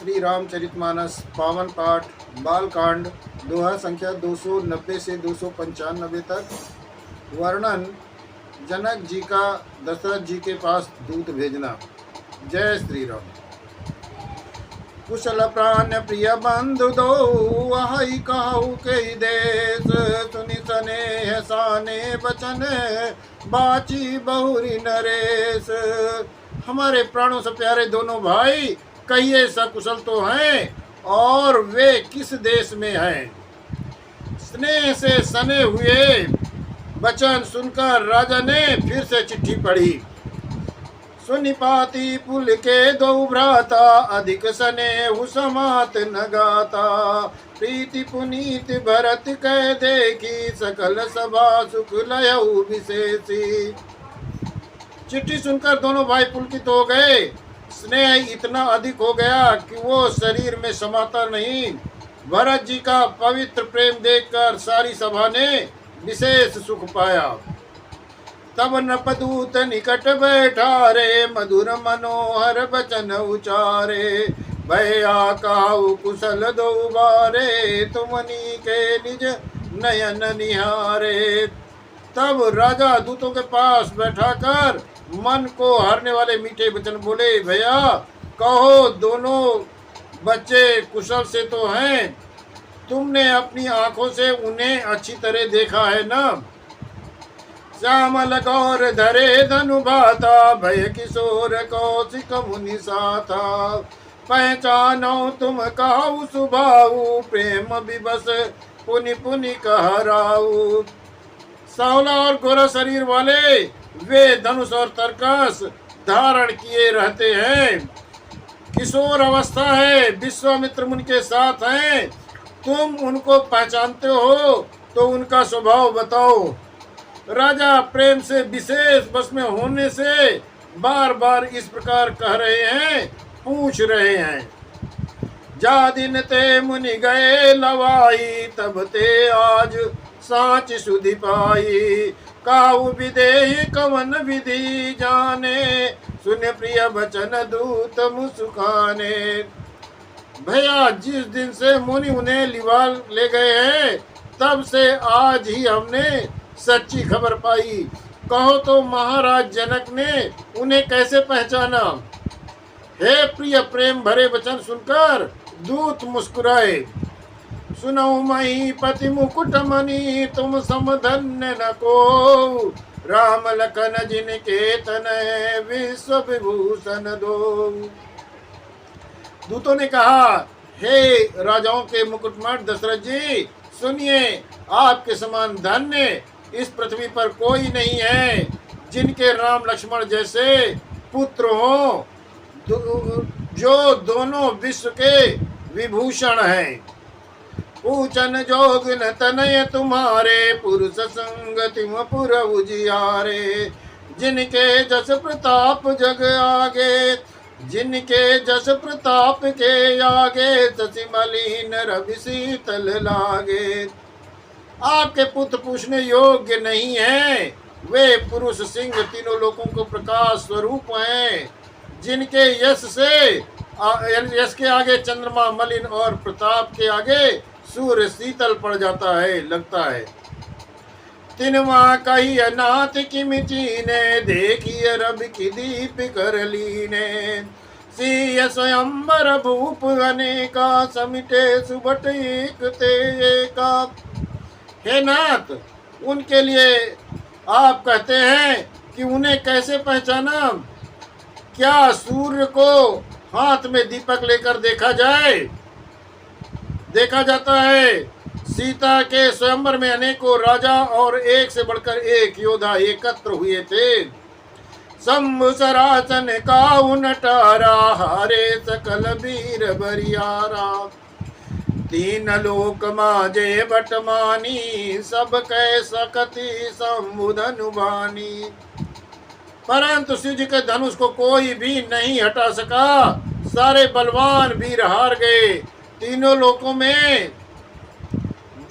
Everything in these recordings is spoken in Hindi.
श्री रामचरितमानस पावन पाठ बालकांड दोहा संख्या 290 से 295 तक। वर्णन जनक जी का दशरथ जी के पास दूत भेजना। जय श्री राम। कुशल प्राण प्रिय बंधु दो वही कहु के देश, सुनि स्नेह साने बचन बाची बहुरी नरेश। हमारे प्राणों से प्यारे दोनों भाई कहिए सकुशल तो हैं और वे किस देश में हैं। स्नेह से सने हुए वचन सुनकर राजा ने फिर से चिट्ठी पढ़ी। सुनिपाति पुल के दो भ्राता अधिक सने समात न गाता, प्रीति पुनीत भरत कह देखी सकल सभा सुख लयऊ विशेषी। चिट्ठी सुनकर दोनों भाई पुलकित हो गए। स्नेह इतना अधिक हो गया कि वो शरीर में समाता नहीं। भरत जी का पवित्र प्रेम देखकर सारी सभा ने विशेष सुख पाया। तब नपदूत निकट बैठा रे, मधुर मनोहर वचन उचारे। भया काहु कुशल दो बारे, तुमनी के निज नयन निहारे। तब राजा दूतों के पास बैठाकर मन को हरने वाले मीठे वचन बोले। भैया कहो, दोनों बच्चे कुशल से तो हैं? तुमने अपनी आंखों से उन्हें अच्छी तरह देखा है ना? श्यामल गौर धरे धनु भाता, भय किशोर कौशिक मुनि साथा। पहचानो तुम कहु सुभाऊ, प्रेम विवश पुनि पुनि कहराऊ। सांवला और गोरा शरीर वाले वे धनुष और तरकस धारण किए रहते हैं। किशोर अवस्था है, विश्वामित्र मुनि के साथ हैं। तुम उनको पहचानते हो तो उनका स्वभाव बताओ। राजा प्रेम से विशेष बस में होने से बार बार इस प्रकार कह रहे हैं, पूछ रहे हैं। जा दिन ते मुनि गए लवाई, तब ते आज साच सुधि पाई। काहु विदेहि कवन विधि जाने, सुन प्रिय वचन दूत मुस्काने। भैया जिस दिन से मुनि उन्हें लिवा ले गए हैं, तब से आज ही हमने सच्ची खबर पाई। कहो तो महाराज जनक ने उन्हें कैसे पहचाना? हे प्रिय, प्रेम भरे वचन सुनकर दूत मुस्कुराए। सुनो मही पति मुकुट मणि, तुम समधन्य न को। राम लखन जिनके तनय, विश्व विभूषण दो। दूतों ने कहा, हे राजाओं के मुकुटमणि दशरथ जी, सुनिए, आपके समान धन्य इस पृथ्वी पर कोई नहीं है, जिनके राम लक्ष्मण जैसे पुत्र हो, जो दोनों विश्व के विभूषण हैं। पूछन जोग न तनय तुम्हारे, पुरुष संगति पुर उजियारे। जिनके जस प्रताप जग आगे, जिनके जस प्रताप के आगे, शशि मलिन रवि शीतल लागे। आपके पुत्र पूछने योग्य नहीं है। वे पुरुष सिंह तीनों लोगों को प्रकाश स्वरूप हैं, जिनके यश के आगे चंद्रमा मलिन और प्रताप के आगे सूर्य शीतल पड़ जाता है, लगता है। तिनवा कही अनाथ की मिचीने, देखिए रब की दीप कर लीने। सिय स्वयंवर भूप अनेका, समिटे सुबट एक ते का। हे नाथ, उनके लिए आप कहते हैं कि उन्हें कैसे पहचाना? क्या सूर्य को हाथ में दीपक लेकर देखा जाता है? सीता के स्वयंवर में अनेकों राजा और एक से बढ़कर एक योद्धा एकत्र हुए थे। शंभु सरासन काहु नटारा, हारे सकल वीर बरियारा। तीन लोक माजे बटमानी, सब कै सकति शंभु धनुबानी। परंतु शिव जी के धनुष को कोई भी नहीं हटा सका। सारे बलवान वीर हार गए। तीनों लोकों में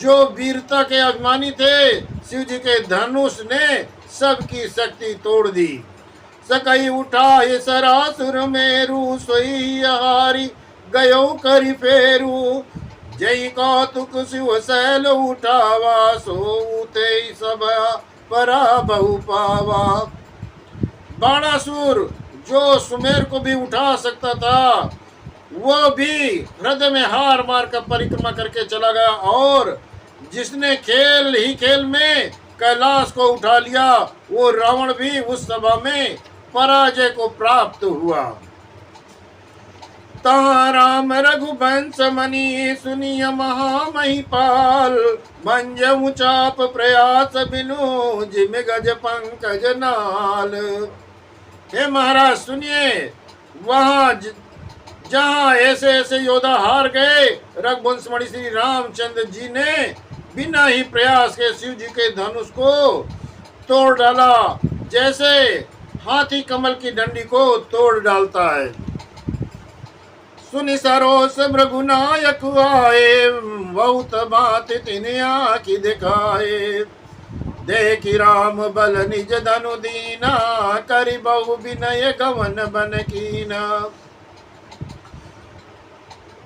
जो वीरता के अभिमानी थे, शिव जी के धनुष ने सबकी शक्ति तोड़ दी। सकई उठा ये सरासुर मेरु, सोई हारी गयो करि फेरू। जय कौतुक शिव सैल उठावा, सो ते सब पराभव पावा। बाणासुर जो सुमेर को भी उठा सकता था, वो भी हृदय में हार मार कर परिक्रमा करके चला गया, और जिसने खेल ही खेल में कैलाश को उठा लिया, वो रावण भी उस सभा में पराजय को प्राप्त हुआ। ता राम रघुवंश मणि सुनिय महामहिपाल, भंजऊ चाप प्रयास बिनु जिम गज पंकज नाल। हे महाराज सुनिए, वहां जहां ऐसे ऐसे योद्धा हार गए, रघुवंश मणि श्री रामचंद्र जी ने बिना ही प्रयास के शिव जी के धनुष को तोड़ डाला, जैसे हाथी कमल की डंडी को तोड़ डालता है। सुनि सरोस भृगुनायक आए, बहुत बात तिन्हे आँखि दिखाए। देखी राम बल निज धनु दीना, करि बहु विनय गवन बन कीना।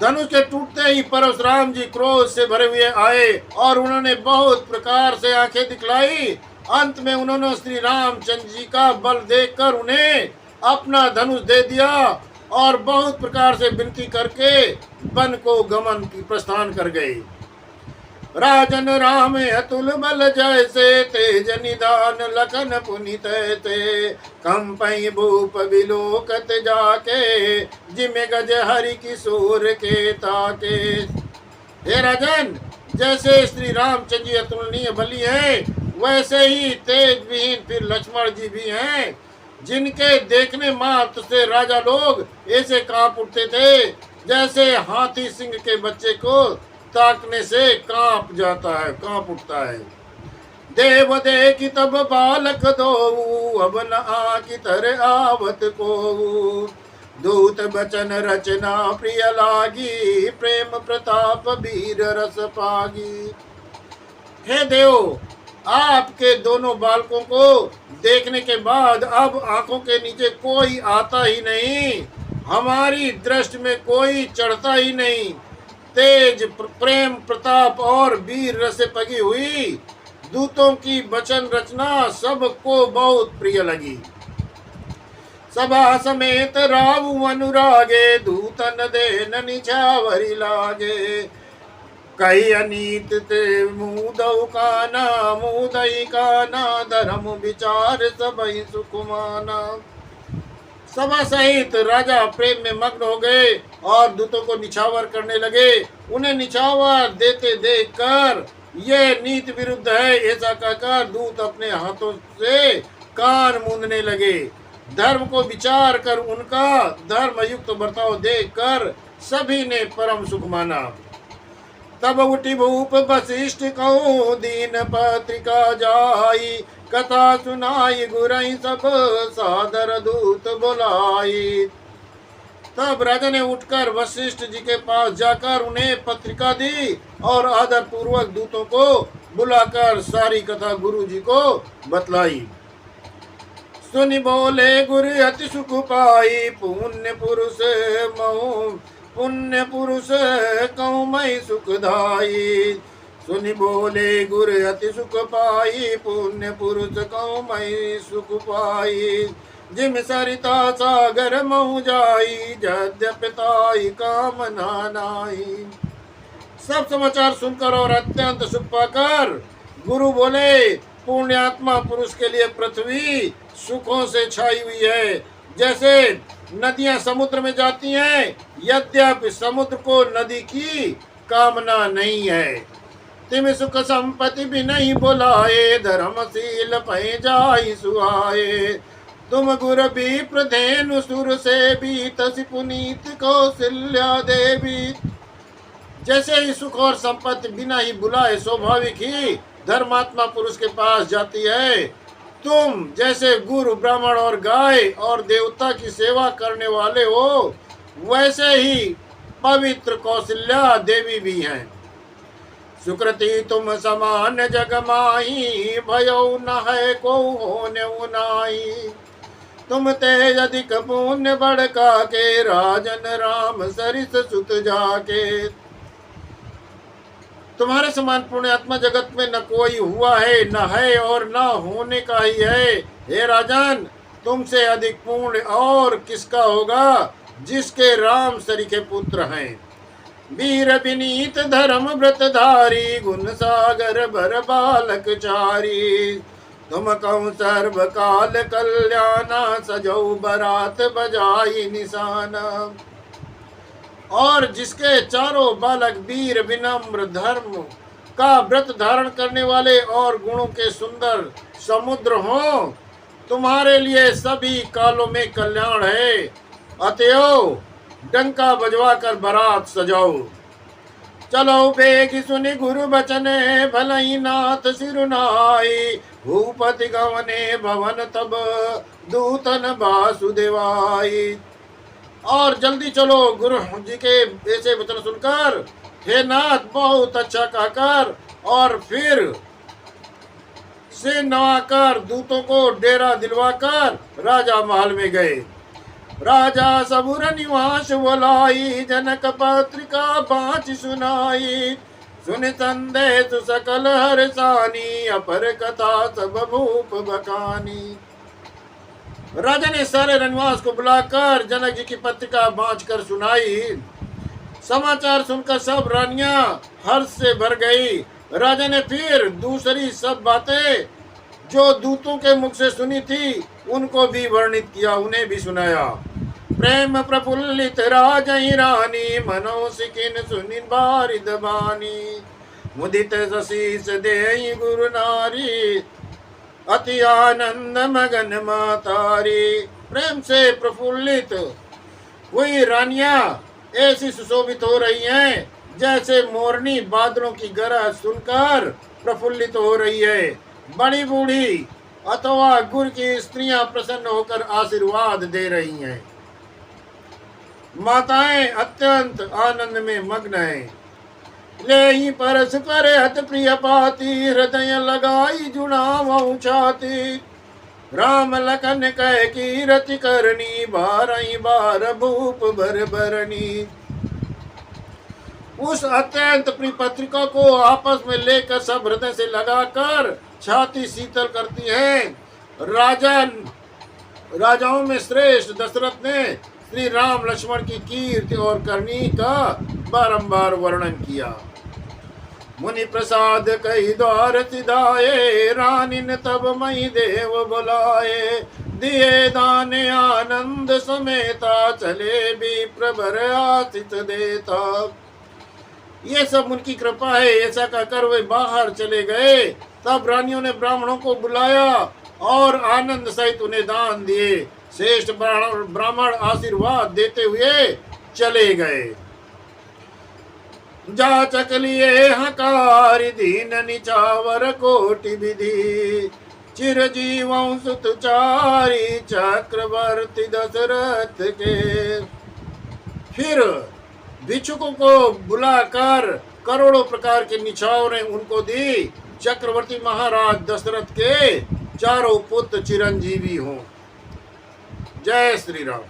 धनुष के टूटते ही परशुराम जी क्रोध से भरे हुए आए, और उन्होंने बहुत प्रकार से आंखें दिखलाई। अंत में उन्होंने श्री रामचंद्र जी का बल देखकर उन्हें अपना धनुष दे दिया, और बहुत प्रकार से विनती करके वन को गमन की प्रस्थान कर गए। राजन राम अतुल बल जैसे, तेज निदान लखन पुनित ते। कंपई भूप बिलोकत जाके, जिमे गज हरि किशोर के ताके। हे राजन, जैसे श्री रामचंद्र जी अतुलनीय बली हैं, वैसे ही तेज विहीन फिर लक्ष्मण जी भी हैं, जिनके देखने मात्र से राजा लोग ऐसे कांप उठते थे, जैसे हाथी सिंह के बच्चे को ताकने से कांप जाता है, कांप उठता है। देव देखी तब बालक दो, अब न आकी तर आवत को। दूत बचन रचना प्रिय लागी, प्रेम प्रताप वीर रस पागी। हे देव, आपके दोनों बालकों को देखने के बाद अब आंखों के नीचे कोई आता ही नहीं, हमारी दृष्टि में कोई चढ़ता ही नहीं। तेज प्रेम प्रताप और वीर रस पगी हुई दूतों की वचन रचना सबको बहुत प्रिय लगी। सभा समेत रावु अनुरागे, दूतन देन निछावरी लागे। कई अनीत ते मुदऊ काना, मुदई काना धर्म विचार सबई सुकुमाना। सभा सहित राजा प्रेम में मग्न हो गए और दूतों को निछावर करने लगे। उन्हें निछावर देते देखकर ये नीति विरुद्ध है ऐसा कहकर दूत अपने हाथों से कान मूंदने लगे। धर्म को विचार कर उनका धर्म युक्त बर्ताव देखकर सभी ने परम सुख माना। तब उठी भूप वशिष्ठ कहूँ, दीन पत्रिका जाई। कथा सुनाई गुरई सब सादर दूत बुलाई। तब राजा ने उठकर वशिष्ठ जी के पास जाकर उन्हें पत्रिका दी और आदर पूर्वक दूतों को बुलाकर सारी कथा गुरु जी को बतलाई। सुनि बोले गुरु अति सुख पाई, पुण्य पुरुष मऊ पुण्य पुरुष कहूँ मैं सुखदाई। सुनि बोले गुरु अति सुख पाई, पुण्य पुरुष कहूँ मैं सुख पाई। जिम सरिता सागर महु जाई, यद्यपिताई कामना नाई। सब समाचार सुनकर और अत्यंत सुख पाकर गुरु बोले, पुण्यात्मा पुरुष के लिए पृथ्वी सुखों से छाई हुई है। जैसे नदियां समुद्र में जाती हैं, यद्यपि समुद्र को नदी की कामना नहीं है। तिम सुख संपत्ति भी नहीं बुलाए, धर्मशील पै जाई सुहाए। तुम गुर भी प्रधेनु सुर से भी, तसी पुनीत कौशल्या देवी। जैसे ही सुख और संपत्ति बिना ही बुलाए स्वाभाविक ही धर्मात्मा पुरुष के पास जाती है, तुम जैसे गुरु ब्राह्मण और गाय और देवता की सेवा करने वाले हो, वैसे ही पवित्र कौशल्या देवी भी हैं। सुकृति तुम समान जग माही, भयो न है को होने उनाई। तुम ते अधिक पुण्य बढ़का के, राजन राम सरिस सुत जाके। तुम्हारे समान पुण्यात्मा जगत में न कोई हुआ है, न है और न होने का ही है। हे राजन, तुमसे अधिक पुण्य और किसका होगा, जिसके राम सरीखे पुत्र हैं। वीर विनीत धर्म व्रतधारी, गुण सागर भर बालक चारी। तुम कहूँ सर्व काल कल्याणा, सजौ बरात बजाई निशाना। और जिसके चारों बालक वीर विनम्र, धर्म का व्रत धारण करने वाले और गुणों के सुंदर समुद्र हों, तुम्हारे लिए सभी कालों में कल्याण है। अतएव डंका बजवा कर बारात सजाओ। चलो बेग सुनि गुरु बचने, भलई नाथ सिरुनाई। भूपति गवने भवन तब, दूतन वासुदेवाई। और जल्दी चलो, गुरु जी के ऐसे वचन सुनकर हे नाथ बहुत अच्छा कहकर, और फिर से नवाकर दूतों को डेरा दिलवाकर राजा महल में गए। राजा सबुर निवास बोलाई, जनक पत्रिका बाँच सुनाई। सुन संदेश सकल हर्षानी, अपर कथा सब भूप बकानी। राजा ने सारे रनवास को बुलाकर जनक जी की पत्रिका बाँच कर सुनाई। समाचार सुनकर सब रानियां हर्ष से भर गई। राजा ने फिर दूसरी सब बातें जो दूतों के मुख से सुनी थी उनको भी वर्णित किया, उन्हें भी सुनाया। प्रेम प्रफुल्लित राजई रानी, मनो सिकिन सुनि बारिद बानी। मुदित शीस देई गुरु नारी, अति आनंद मगन मातारी। प्रेम से प्रफुल्लित हुई रानियां ऐसी सुशोभित हो रही हैं जैसे मोरनी बादलों की गरज सुनकर प्रफुल्लित हो रही है। बड़ी बूढ़ी अथवा गुर की स्त्रियां प्रसन्न होकर आशीर्वाद दे रही हैं। माताएं अत्यंत आनंद में मग्न हैं। ले ही परस पर हत प्रिय पाती, हृदय लगाई जुड़ावऊ छाती। राम लखन कह की रति करनी, बारही बार भूप भर भरनी। उस अत्यंत प्रिय पत्रिका को आपस में लेकर सब हृदय से लगाकर छाती शीतल करती है। राजाओं में श्रेष्ठ दशरथ ने श्री राम लक्ष्मण की कीर्ति और करनी का बारंबार वर्णन किया। मुनि प्रसाद कही द्वार सिधाए, रानिन तब मई देव बुलाए। दिए दान आनंद समेता, चले भी प्रभर आतिथ देता। ये सब उनकी कृपा है, ऐसा कहकर वे बाहर चले गए। तब रानियों ने ब्राह्मणों को बुलाया और आनंद सहित उन्हें दान दिए। श्रेष्ठ ब्राह्मण आशीर्वाद देते हुए चले गए। जाचक लिए हकारी, दीन निचावर कोटि विधि। चिरजीवं सुतचारी, चक्रवर्ती दशरथ के। फिर भिक्षुकों को बुलाकर करोड़ों प्रकार के निछावरें उनको दी। चक्रवर्ती महाराज दशरथ के चारों पुत्र चिरंजीवी हों। जय श्री राम।